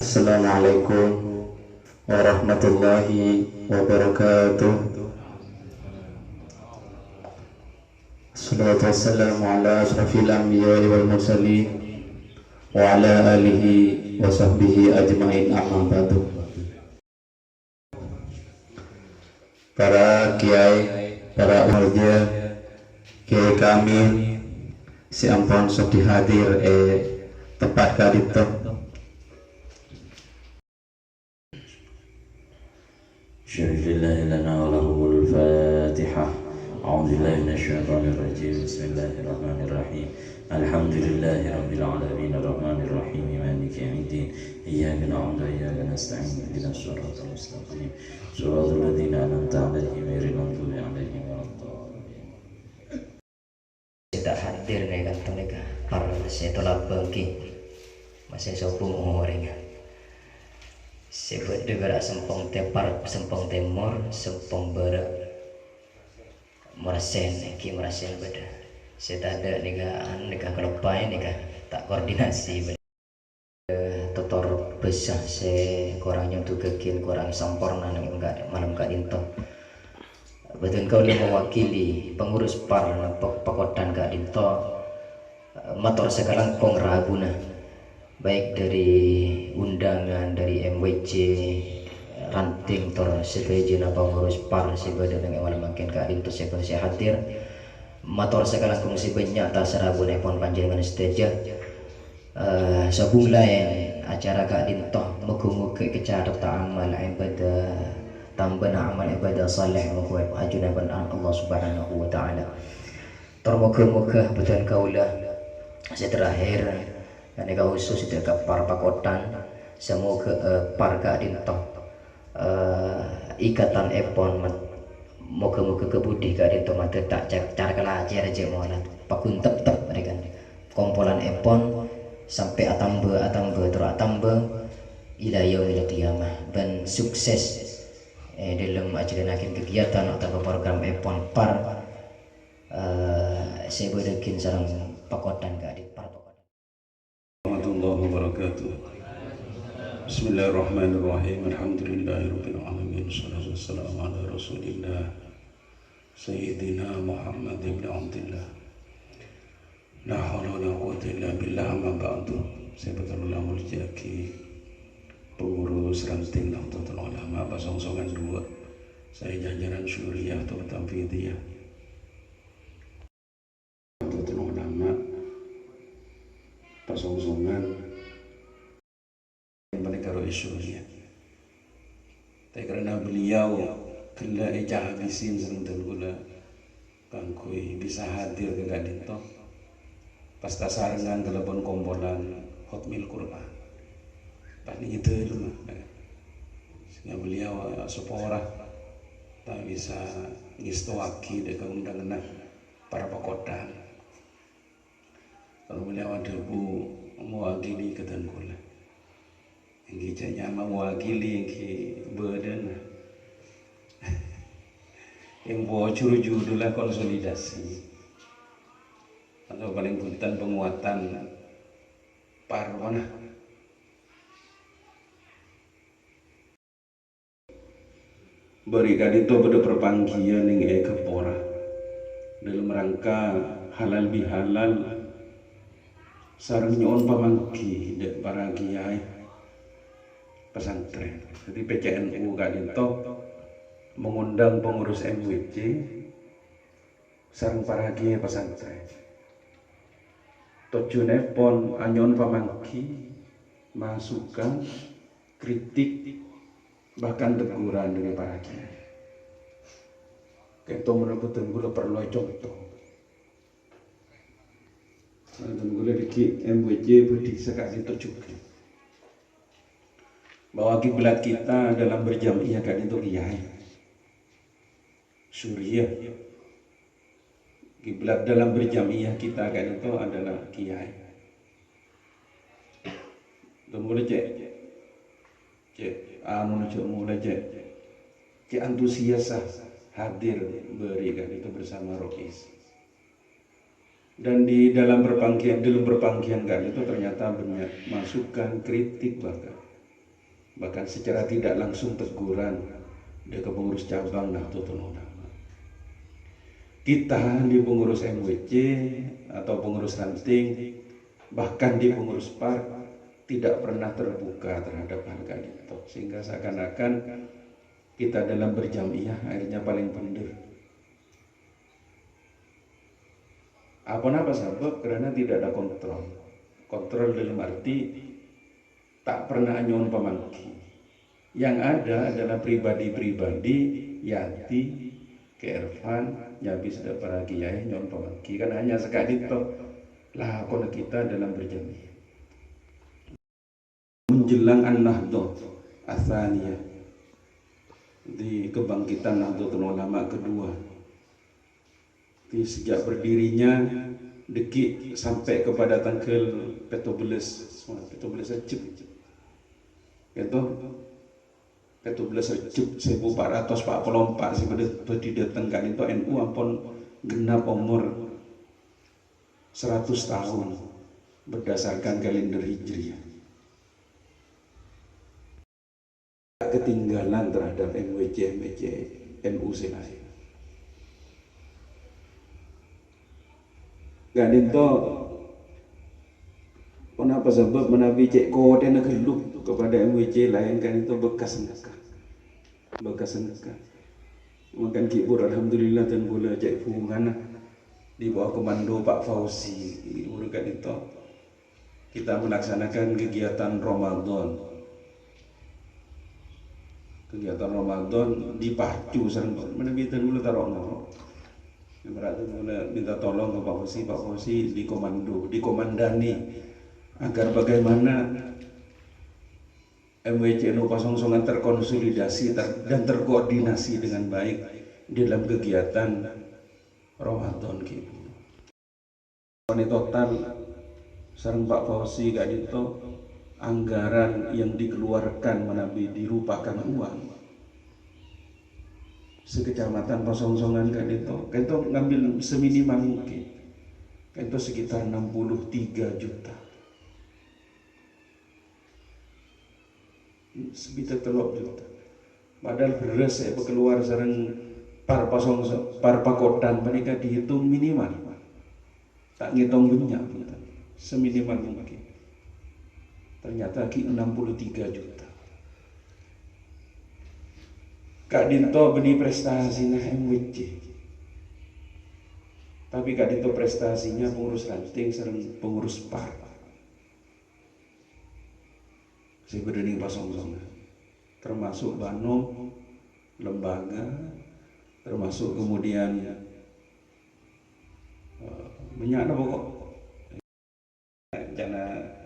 Assalamualaikum warahmatullahi wabarakatuh. Assalatu wassalamu ala asrafil anbiya'i wal mursalin wa ala alihi wa sahbihi ajma'in, amma ba'du. Para kiai, para umarja, kiai kami si ampun sok dihadir tepat kadito. Syarifillahi lana wa lahumul fatihah. A'udzubillahi minasyaitonir rajim. Bismillahirrahmanirrahim. Alhamdulillahi rabbil alamin arrahmanir rahim maliki yaumiddin. Iyyaka na'budu wa iyyaka nasta'in. Ihdinas siratal mustaqim. Shiratal ladzina an'amta 'alaihim ghairil maghdubi 'alaihim waladdallin. Tidak hadir nih kantong nih para saya tolak bagi masih sopung umurnya. Sebut juga sempong tepar, sempong temor, sempong berak merasen, ki merasen beda. Saya ada nikah kelepai nikah tak koordinasi. Tutor besar saya kurangnya untuk kekin kurang sempurna nih enggak malam enggak intong. Betul kau dia mewakili pengurus par pakotan enggak dinto. Motor sekarang kong raguna. Baik dari undangan dari MWC ranting tor sebagai apa ngurus par sebagai dengan malam makin keadaan itu saya hadir motor sekarang kongsi banyak atas rabu nepon panjangan stage sabung lain acara keadaan toh muka-muka kecara ta'amal ibadah tambah amal ibadah saleh muka ajunan Allah subhanahu wa ta'ala tor muka-muka betul kaulah saya terakhir dan khusus itu ke par pakotan semua ke par keadaan toh ikatan epon moga-moga kebudi keadaan toh mata tak cara kelajar aja mana pakun tep mereka kompolan epon sampai atamba terus atamba ila yaumil qiyamah dan sukses dalam acara akhir kegiatan atau program epon par saya berdekin sarang pakotan keadaan par warahmatullahi wabarakatuh. Bismillahirrahmanirrahim. Alhamdulillahirabbil alamin. Wassalatu wassalamu ala Rasulillah Sayyidina Muhammad ibn Abdullah. La haula wala quwwata illa billah, amma ba'du. Saya betul-betul muljaki pengurus ranting Nahdlatul Ulama Pasongsongan 2. Saya jajaran Syuriah atau Tamfidiyah. Nahdlatul Ulama Pasongsongan mereka isunya. Tapi karena beliau kena ijah habisin serentan gula kangkui bisa hadir ke gadinto pasta sarangan telepon kompolan hotmail Quran. Pani itu dulu sehingga beliau sepora tak bisa ngistuaki dengan undangan para pakotan. Kalau beliau ada bu mewakili ketenggula. Yang kita mewakili yang kita badan yang bocor judulnya konsolidasi atau paling punten penguatan parwana berikan itu pada perpanggian yang kepora dalam rangka halal bihalal sarang nyon pamangki dan para kiai pesantren. Jadi PCNU Kadinto mengundang pengurus MWC sareng para kiai pesantren. Tujuan pon anyon pamangki masukan kritik bahkan teguran dari para kiai. Keto menurut tenggula perlu contoh. Tenggula di MWC berdiri sekali tujuh. Bahwa kiblat kita dalam berjamaah kan itu kiai Suriah. Kiblat dalam berjamaah kita kan itu adalah kiai. Mulai cek mulai cek antusias hadir berikan itu bersama Rokis. Dan di dalam berpanggian kan itu ternyata banyak masukan, kritik, bahkan secara tidak langsung teguran dari pengurus cabang Nahdlatul Ulama. Kita di pengurus MWC atau pengurus ranting, bahkan di pengurus PAR tidak pernah terbuka terhadap harga itu, sehingga seakan-akan kita dalam berjamiah akhirnya paling benar. Apa sebab? Karena tidak ada kontrol. Kontrol dalam arti tak pernah nyon pemangki. Yang ada adalah pribadi-pribadi, Yati, Kervan, Nyabi sudah para kiai nyon pemangki. Kan hanya sekali itu lah kon kita dalam berjamiah. Menjelang An-Nahdlatul Atsaniyah, di kebangkitan Nahdlatul Ulama kedua, di sejak berdirinya dekik sampai kepada tanggal 17 Rejab itu 17 Rejab 1444 sebenarnya didatangkan itu NU ampun genap umur 100 tahun berdasarkan kalender Hijriah. Ketinggalan terhadap MWC NU lain. Kan itu kenapa sebab menabi cek kode nak geluk kepada MWC lain kan itu bekas nekah. Makan kibur alhamdulillah dan gula cek fungan di bawah komando Pak Fauzi. Kan itu kita melaksanakan kegiatan Ramadan. Kegiatan Ramadan dipacu sareng menabi dan gula tarono. Berarti mulai minta tolong ke Pak Fauzi dikomandani agar bagaimana MWC NU Pasongson terkonsolidasi dan terkoordinasi dengan baik di dalam kegiatan Ramadan gitu. Ini total sareng Pak Fauzi gak itu anggaran yang dikeluarkan menabi dirupakan uang. Sekecamatan Pasongsongan kan itu ngambil seminimal mungkin kan itu sekitar 63 juta sekitar 3 juta padahal beras saya keluar sareng par pakotan mereka dihitung minimal tak ngitung banyak seminimal mungkin ternyata 63 juta. Kak Dinto beni prestasinya MWC, tapi Kak Dinto prestasinya pengurus ranting sering pengurus PAR. Si berdiri Pasongsongan, termasuk Bano, lembaga, termasuk kemudian banyak pokok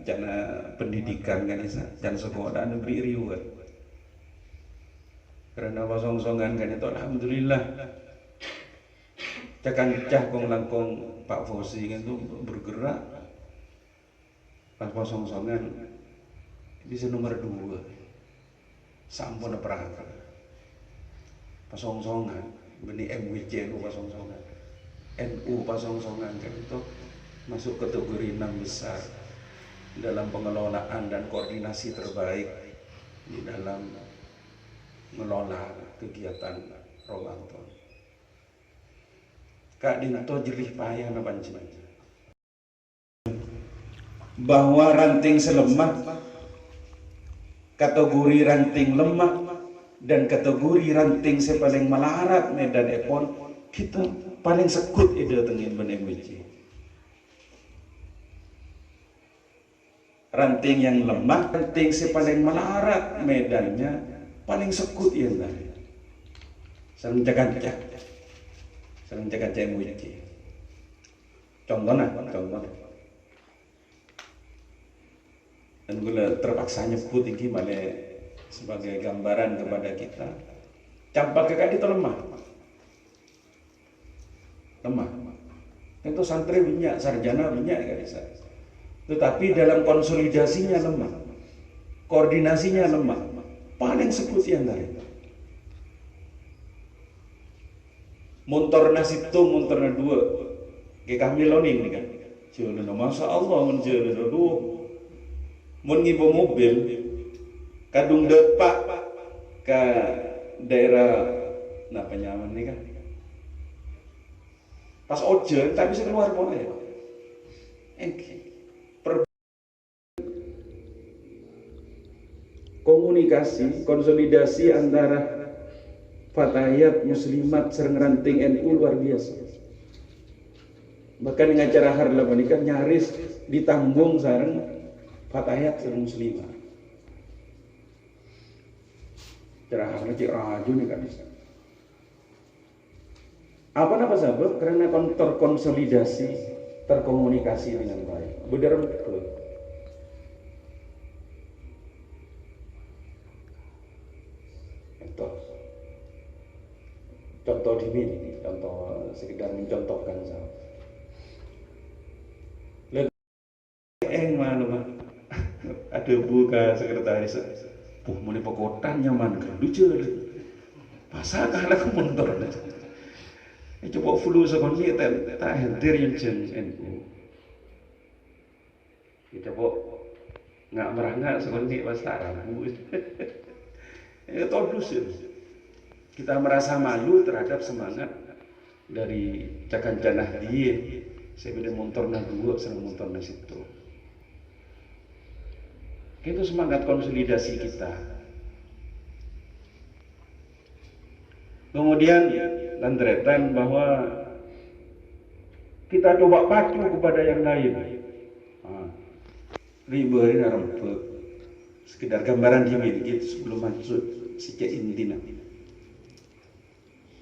jana pendidikan kan jana sekolah negeri riuan. Karena Pasongsongan kan itu alhamdulillah cakancah kong langkong Pak Fauzi kan itu bergerak pas Pasongsongan bisa nomor 2 sampun perang Pasongsongan benih MWC NU Pasongsongan NU Pasongsongan kan itu masuk kategori 6 besar dalam pengelolaan dan koordinasi terbaik di dalam mengelola kegiatan Ramadan. Kak Dinto jerih payah panjenengan bahwa ranting selemah, kategori ranting lemah dan kategori ranting sepaling melarat medan epon kita paling sekut ide tengin ben MWC. Ranting yang lemah, ranting sepaling melarat medannya paling sekut ya tadi. Sareng cakancah MWC. Contohnya. Dan gue terpaksa nyebut ini mana sebagai gambaran kepada kita. Campak kekak itu lemah. Itu santri banyak, sarjana banyak kan. Tetapi dalam konsolidasinya lemah, koordinasinya lemah. Paling sekut yang dari montor nasib tuh montornya 2 kayak kami loning nih kan Jalan, masya Allah menjalan, aduh, mun ngibawa mobil, kadung depak ke daerah apa nyaman nih kan, pas ojen tak bisa keluar pun ya, komunikasi, konsolidasi antara fatayat muslimat sereng ranting NU luar biasa. Bahkan dengan acara harla menikah nyaris ditanggung sareng fatayat sereng muslimat. Cara harla cik raju nih kan. Apa sebab? Karena terkonsolidasi, terkomunikasi dengan baik. Benar betul. Contoh ini, contoh sekedar mencontohkan saja. Malu mah, ada buka sekretaris, mulai pekotan nyaman kan, lucu pasal kalah ke motor. Coba flu sekolah tak hadir yang jen NU. Kita coba nggak merangkak sekolah pas tak ragu. Tolus ya. Kita merasa malu terhadap semangat dari cakan janah dia. Saya beda motor nah dua, serang motor nah situ. Itu semangat konsolidasi kita. Kemudian lantaran bahwa kita coba pacu kepada yang lain. Riberin rempet. Sekedar gambaran dimiliki sebelum masuk sejak intina.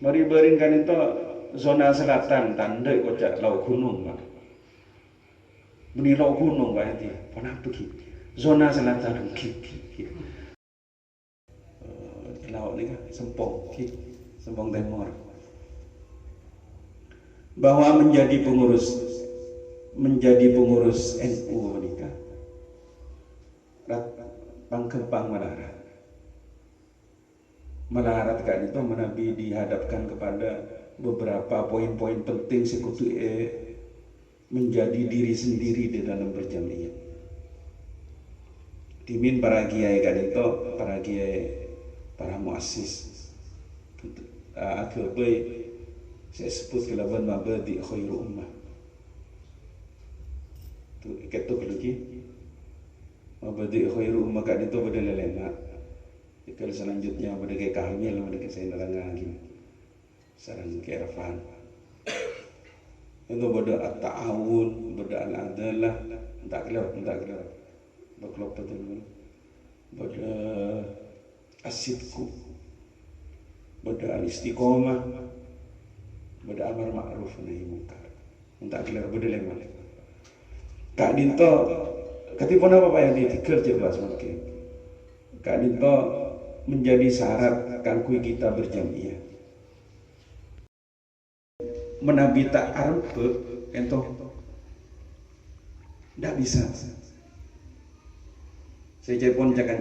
Mari beringkan itu zona selatan tanda kocak laut gunung pak. Beni laut gunung pak itu. Kenapa begitu? Zona selatan kiki. Laut ni kan Sempong Timur. Bahwa menjadi pengurus NU menikah. Pangkempang Melarat kan itu menabi dihadapkan kepada beberapa poin-poin penting sekutu menjadi diri sendiri di dalam berjamaah. Dimin para kiai kan itu para kiai para muassis agama saya sebut kelaban mabadi khairu ummah tu ketok lagi mabadi khairu ummah kan itu pada lelena. Kalau selanjutnya pada kayak Kamil, pada kayak saya nerang lagi, sarang kayak Irfan. Itu pada at-ta'awun, pada al-adalah, tak kelar, berkelop betul, pada asidku, pada al-istiqomah, pada amar ma'ruf nahi munkar. Tak kelar, pada lemah. Kak Dinto, katipun apa yang ditikir coba semakin. Kak Dinto menjadi syarat kangkui kita berjamiah. Menabi tak arpe entah tidak bisa. Saya pun jangan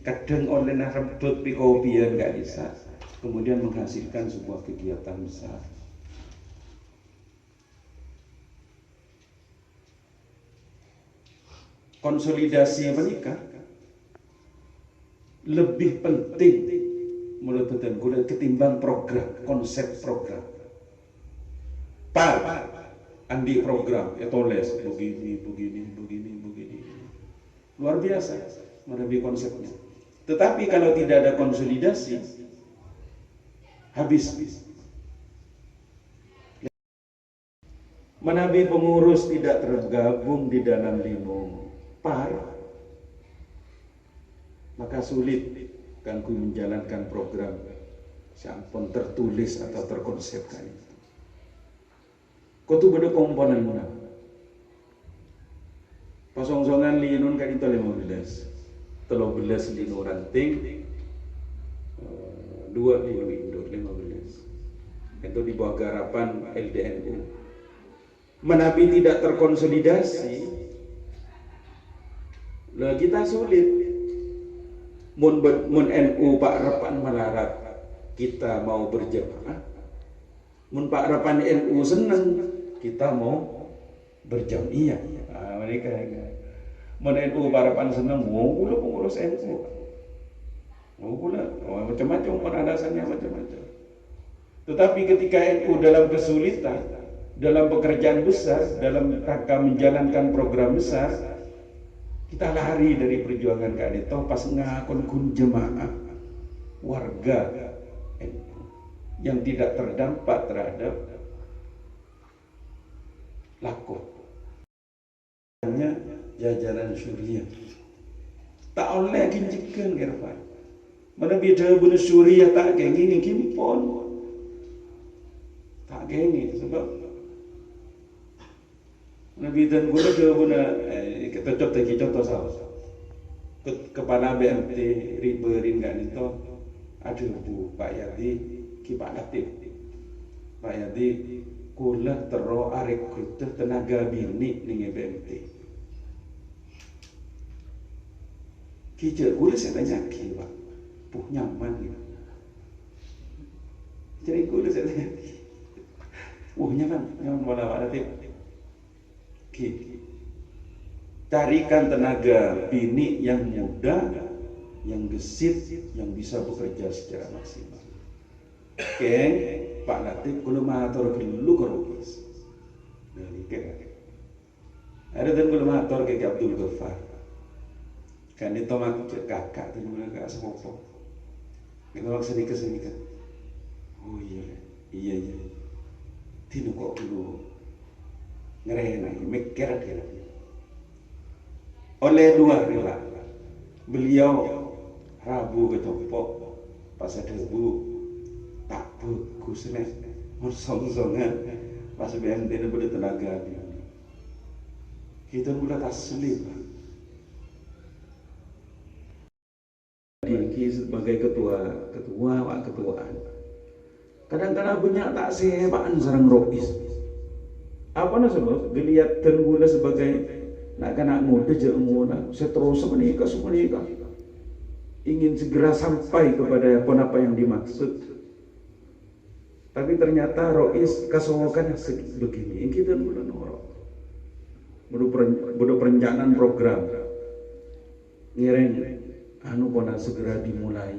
kadang oleh rempet pikopian nggak bisa. Kemudian menghasilkan sebuah kegiatan besar. Konsolidasi menikah lebih penting menurut betul ketimbang program, konsep program. Andi program, toles begini. Luar biasa menabi konsepnya. Tetapi kalau tidak ada konsolidasi, habis. Menabi pengurus tidak tergabung di dalam limo maka sulit kan ku menjalankan program sampun tertulis atau terkonsepkan itu. Kau tu beda komponen mana? Pasong-songan linun kan itu 15, 13 linu ranting, 2 linu induk 15. Itu di bawah garapan LDNU. Menabi tidak terkonsolidasi, kita sulit. Mun NU Pak Repan melarat kita mau berjamaah, mun Pak Repan NU senang kita mau berjamiyah. Mereka NU harapan senang, pula pengurus NU. Pula macam-macam alasannya macam-macam. Tetapi ketika NU dalam kesulitan, dalam pekerjaan besar, dalam rangka menjalankan program besar, kita lari dari perjuangan kanito pas ngakon kun jemaah warga NU yang tidak terdampak terhadap laku jajaran Suriah tak oleh kinjikan gerfan mana beda bener Suriah tak kayak gini kimpon tak kayak gini sebab Nabi dan guna jawabannya kita contoh sahaja kepala BMT Riberin kan itu ada Bu Pak Yadi Kipak Latif Pak Yadi kula tero rekrut tenaga bini ning BMT kijak kula saya tanya ki Pak puh nyaman gitu jadi kula saya tanya nyaman wala Latif carikan tenaga bini yang muda, yang gesit, yang bisa bekerja secara maksimal. Oke, Pak Latif kalau matur dulu ke Rokis. Ada dan kalau matur ke Abdul Ghaffar. Kan itu mak kakak tu mana kakak sepupu. Kita mak sedikit. Oh iya. Tino kok dulu ngerena mikir dia. Oleh dua rela beliau Rabu ketopok pas ada bu tak bagus nih mersong-songan pas BMT ini pada tenaga kita mulai taslim dia sebagai ketuaan kadang-kadang banyak tak sehebaan sarang Rois apa nak sebab dilihat terguna sebagai nak muda jemuna seterusnya menikah ingin segera sampai kepada apa yang dimaksud tapi ternyata Rois kasokan begini kita mulai norok bodoh perencanaan program ngiring pona segera dimulai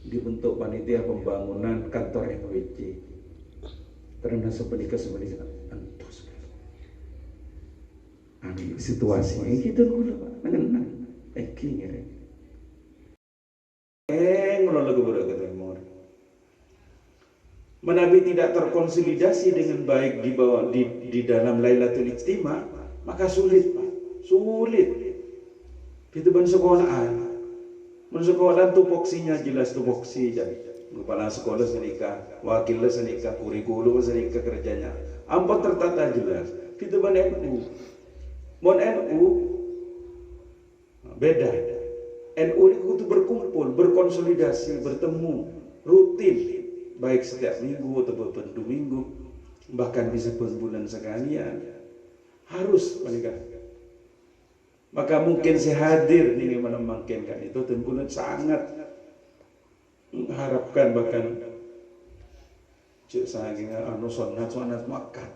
dibentuk panitia pembangunan kantor MWC karena sepenikah antus situasi kita dulu Pak nengen ngiring ngelola kebudak ketemur menabi tidak terkonsolidasi dengan baik di dalam Lailatul Ijtima maka sulit Pak sulit itu sekolah tupoksinya jelas tupoksi jadi kepala sekolah senikah wakil senikah kurikulum senikah kerjanya ampun tertata jelas kita NU NU beda NU itu berkumpul berkonsolidasi bertemu rutin baik setiap minggu atau beberapa minggu bahkan bisa berbulan sekalian harus menikah maka mungkin saya hadir nih menemankan kan itu tentu sangat mengharapkan bahkan cek saya sunat makan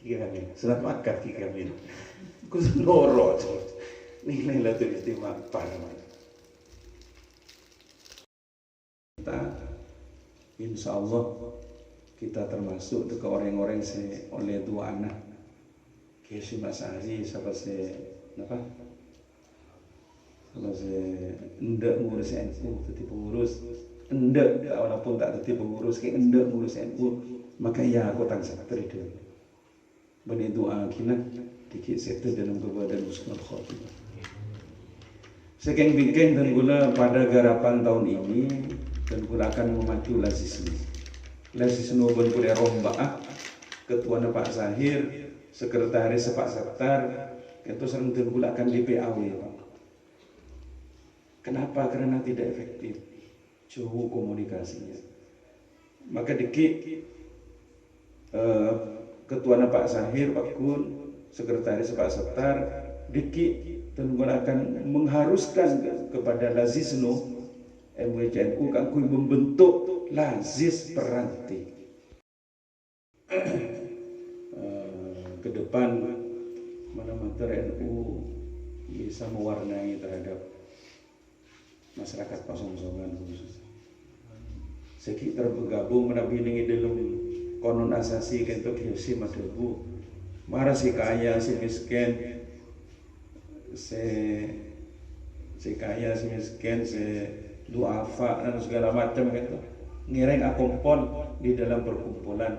3 mil sunat makan 3 mil kus noro nilai Lailatul Ijtima parah kita insya Allah kita termasuk ke orang-orang oleh 2 anak Kesi Mas Ari siapa apa kalau saya hendak ngurus NU jadi pengurus hendak walaupun tak jadi pengurus kayak hendak ngurus NU maka ya aku tangsa terida benih doa kita dikit sektor dalam kebadan husnul khotimah sekeng-bingkeng dan guna pada garapan tahun ini dan guna akan memaju Lazisnu Benpuri Romba'ah ketua Pak Zahir sekretaris Pak Sektar itu sering tergulakan di PAW Pak. Kenapa? Karena tidak efektif jauh komunikasinya maka ketua Pak Zahir Pak Kun sekretaris Pak Sektar dan akan mengharuskan kepada Lazisnu MWCNU kan membentuk Lazis Peranti ke depan Manamater NU bisa mewarnai terhadap masyarakat Pasongsongan khusus. Sekitar bergabung menabiningi dalam konon asasi kentok hiusi madebu marah si kaya si miskin si kaya si miskin si duafa dan segala macam gitu ngireng akompon di dalam perkumpulan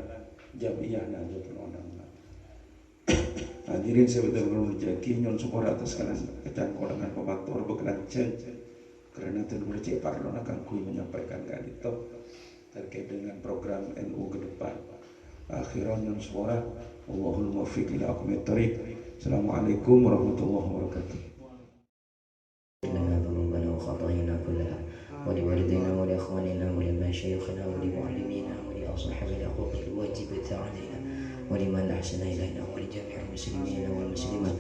Jamiah Nahdlatul Ulama. Hadirin sebenarnya berjaki nyon syukur atas kalian kecangkolangan pematur bekeranceng karena tentu cek parlon akan kui menyampaikan itu terkait dengan program NU ke depan. Akhiran nyon syukur Allahul muwaffiq ila aqwamit thoriq. Assalamualaikum warahmatullahi wabarakatuh. لنا ذنوبنا وخطايانا كلها ولوالدينا ولإخواننا ولمشايخنا ولمعلمينا ولأصحاب الحقوق الواجبة علينا ولمن أحسن إلينا ولجميع المسلمين والمسلمات